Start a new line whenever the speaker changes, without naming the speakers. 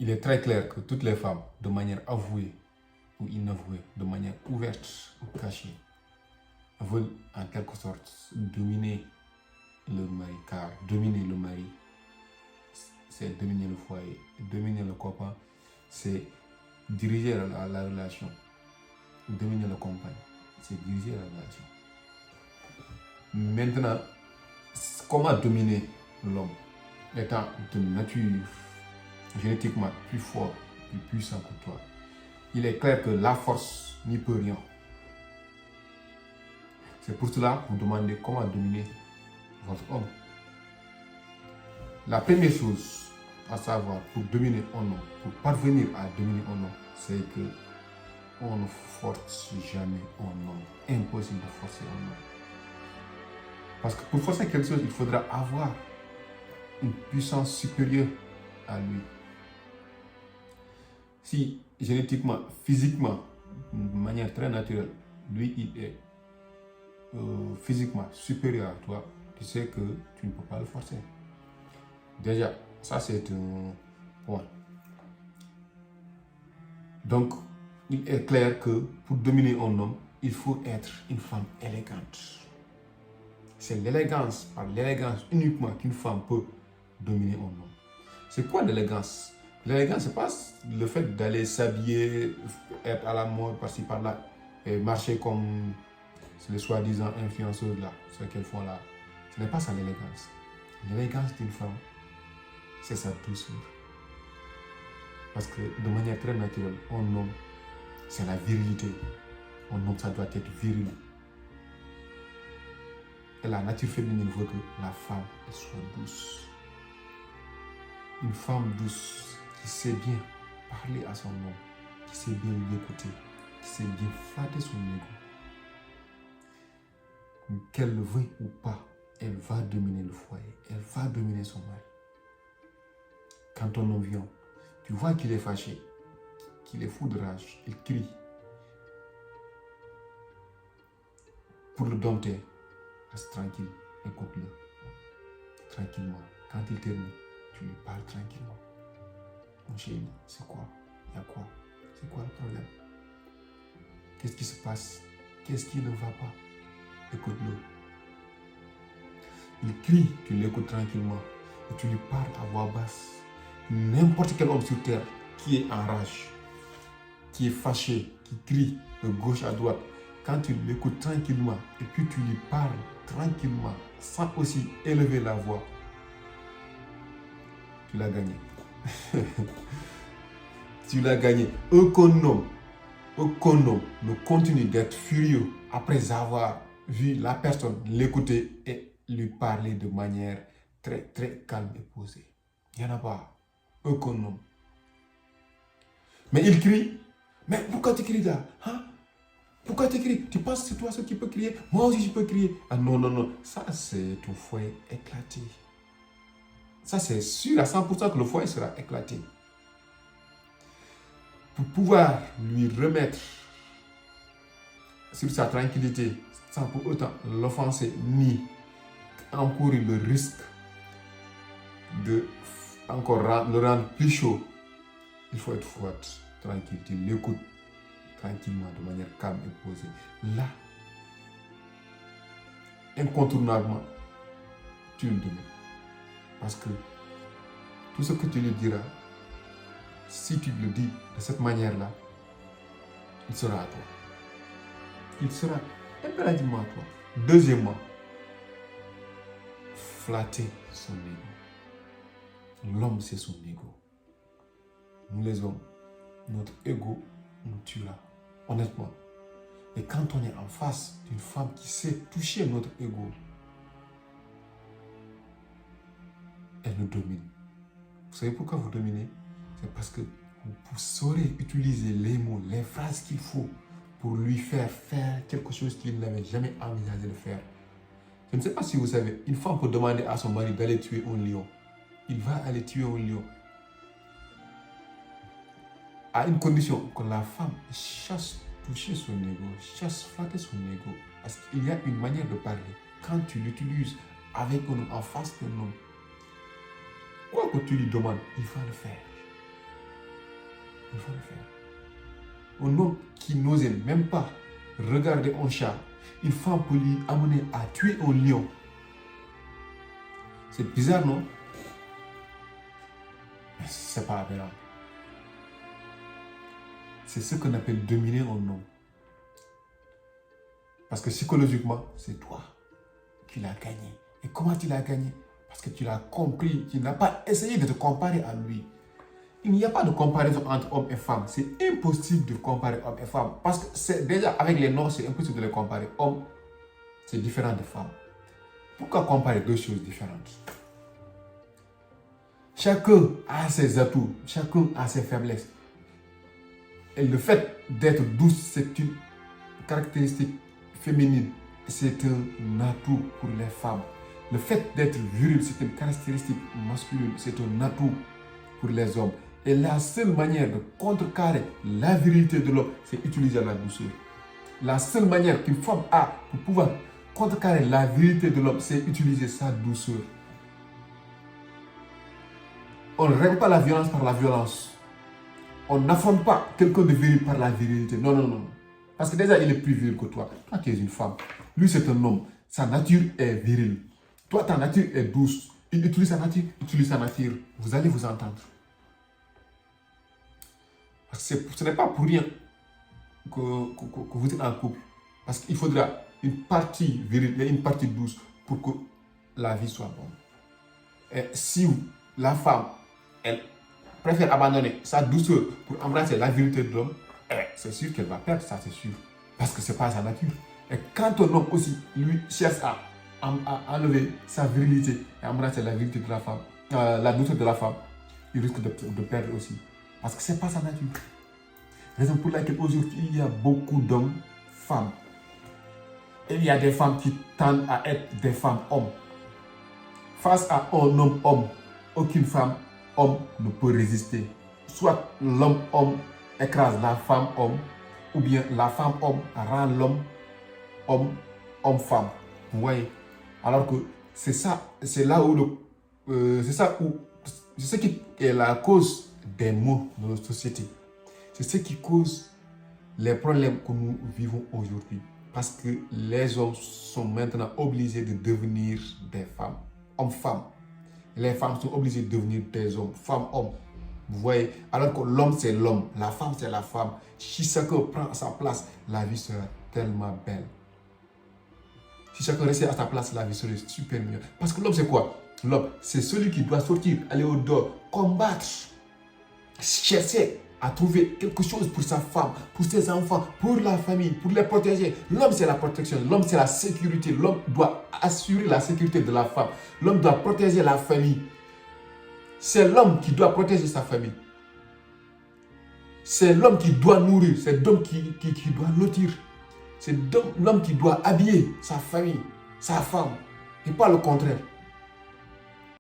il est très clair que toutes les femmes, de manière avouée ou inavouée, de manière ouverte ou cachée, veulent en quelque sorte dominer le mari, car dominer le mari, c'est dominer le foyer. Dominer le copain, c'est diriger la relation. Dominer le compagne, c'est diriger la relation. Maintenant, comment dominer l'homme étant de nature génétiquement plus fort, plus puissant que toi? Il est clair que la force n'y peut rien. C'est pour cela que vous demandez comment dominer votre homme. La première chose à savoir pour dominer un homme, pour parvenir à dominer un homme, c'est que on ne force jamais un homme. Impossible de forcer un homme. Parce que pour forcer quelque chose, il faudra avoir une puissance supérieure à lui. Si génétiquement, physiquement, de manière très naturelle, lui, il est physiquement supérieur à toi, tu sais que tu ne peux pas le forcer. Déjà, ça c'est un point. Donc, il est clair que pour dominer un homme, il faut être une femme élégante. C'est l'élégance, par l'élégance uniquement qu'une femme peut dominer un homme. C'est quoi l'élégance? L'élégance, c'est pas le fait d'aller s'habiller, être à la mode par-ci par-là, et marcher comme les soi-disant influenceuses là, ce qu'elles font là. Ce n'est pas ça l'élégance. L'élégance d'une femme, c'est sa douceur. Parce que de manière très naturelle, un homme, c'est la virilité. Un homme, ça doit être viril. Et la nature féminine veut que la femme soit douce. Une femme douce qui sait bien parler à son homme, qui sait bien l'écouter, qui sait bien flatter son ego. Qu'elle le veuille ou pas, elle va dominer le foyer, elle va dominer son mari. Quand ton homme vient, tu vois qu'il est fâché, qu'il est fou de rage, il crie. Pour le dompter, reste tranquille, écoute-le, tranquillement. Quand il termine, tu lui parles tranquillement. Mon chéri, c'est quoi? Il y a quoi? C'est quoi le problème? Qu'est-ce qui se passe? Qu'est-ce qui ne va pas? Écoute-le. Il crie, tu l'écoutes tranquillement et tu lui parles à voix basse. N'importe quel homme sur terre qui est en rage, qui est fâché, qui crie de gauche à droite, quand tu l'écoutes tranquillement et puis tu lui parles tranquillement, sans aussi élever la voix, tu l'as gagné. Tu l'as gagné. Aucun homme ne continue d'être furieux après avoir vu la personne l'écouter et lui parler de manière très très calme et posée. Il n'y en a pas. Aucun homme. Mais il crie. Mais pourquoi tu cries là? Hein? Pourquoi tu cries? Tu penses que c'est toi seul qui peux crier? Moi aussi je peux crier. Ah non, non, non. Ça c'est ton foyer éclaté. Ça c'est sûr à 100% que le foyer sera éclaté. Pour pouvoir lui remettre sur sa tranquillité sans pour autant l'offenser ni encourir le risque de encore le rendre plus chaud, il faut être froid, tranquille, tu l'écoutes tranquillement de manière calme et posée. Là, incontournablement, tu le domines. Parce que tout ce que tu lui diras, si tu le dis de cette manière-là, il sera à toi. Il sera impérativement à toi. Deuxièmement, flatter son ego. L'homme, c'est son ego. Nous les hommes, notre ego nous tuera, honnêtement. Et quand on est en face d'une femme qui sait toucher notre ego, elle nous domine. Vous savez pourquoi vous dominez? C'est parce que vous saurez utiliser les mots, les phrases qu'il faut pour lui faire quelque chose qu'il n'avait jamais envisagé de faire. Je ne sais pas si vous savez, une femme peut demander à son mari d'aller tuer un lion. Il va aller tuer un lion. À une condition que la femme chasse toucher son ego, chasse flatter son ego. Parce qu'il y a une manière de parler. Quand tu l'utilises avec un homme, en face d'un homme, quoi que tu lui demandes, il va le faire. il faut le faire. Un homme qui n'osait même pas regarder un chat, une femme peut lui amener à tuer un lion. C'est bizarre, non? Mais c'est pas aberrant. C'est ce qu'on appelle dominer un homme. Parce que psychologiquement, c'est toi qui l'as gagné. Et comment tu l'as gagné? Parce que tu l'as compris, tu n'as pas essayé de te comparer à lui. Il n'y a pas de comparaison entre hommes et femmes. C'est impossible de comparer hommes et femmes. Parce que c'est déjà avec les noms, c'est impossible de les comparer. Homme, c'est différent de femme. Pourquoi comparer deux choses différentes? Chacun a ses atouts, chacun a ses faiblesses. Et le fait d'être douce, c'est une caractéristique féminine. C'est un atout pour les femmes. Le fait d'être viril, c'est une caractéristique masculine. C'est un atout pour les hommes. Et la seule manière de contrecarrer la virilité de l'homme, c'est utiliser la douceur. La seule manière qu'une femme a pour pouvoir contrecarrer la virilité de l'homme, c'est utiliser sa douceur. On ne règle pas la violence par la violence. On n'affronte pas quelqu'un de viril par la virilité. Non, non, non. Parce que déjà, il est plus viril que toi. Toi, tu es une femme. Lui, c'est un homme. Sa nature est virile. Toi, ta nature est douce. Il utilise sa nature, utilise sa nature. Vous allez vous entendre. Ce n'est pas pour rien que vous êtes en couple. Parce qu'il faudra une partie virile et une partie douce pour que la vie soit bonne. Et si la femme, elle préfère abandonner sa douceur pour embrasser la virilité de l'homme, c'est sûr qu'elle va perdre, ça c'est sûr. Parce que ce n'est pas sa nature. Et quand un homme aussi, lui, cherche à enlever sa virilité et embrasser la virilité de la femme, la douceur de la femme, il risque de perdre aussi. Parce que ce n'est pas sa nature. Raison pour laquelle aujourd'hui, il y a beaucoup d'hommes, femmes. Et il y a des femmes qui tendent à être des femmes-hommes. Face à un homme-homme, aucune femme, homme ne peut résister. Soit l'homme-homme écrase la femme-homme, ou bien la femme-homme rend l'homme homme-femme. Vous voyez? Alors que c'est ça, c'est là où c'est ce qui est la cause des maux de notre société. C'est ce qui cause les problèmes que nous vivons aujourd'hui. Parce que les hommes sont maintenant obligés de devenir des femmes, hommes-femmes. Les femmes sont obligées de devenir des hommes, femmes-hommes. Vous voyez? Alors que l'homme, c'est l'homme, la femme, c'est la femme. Si chacun prend sa place, la vie sera tellement belle. Si chacun restait à sa place, la vie serait super mieux. Parce que l'homme, c'est quoi? L'homme, c'est celui qui doit sortir, aller au dehors, combattre, chercher à trouver quelque chose pour sa femme, pour ses enfants, pour la famille, pour les protéger. L'homme, c'est la protection. L'homme, c'est la sécurité. L'homme doit assurer la sécurité de la femme. L'homme doit protéger la famille. C'est l'homme qui doit protéger sa famille. C'est l'homme qui doit nourrir. C'est l'homme qui doit lotir. C'est l'homme qui doit habiller sa famille, sa femme. Et pas le contraire.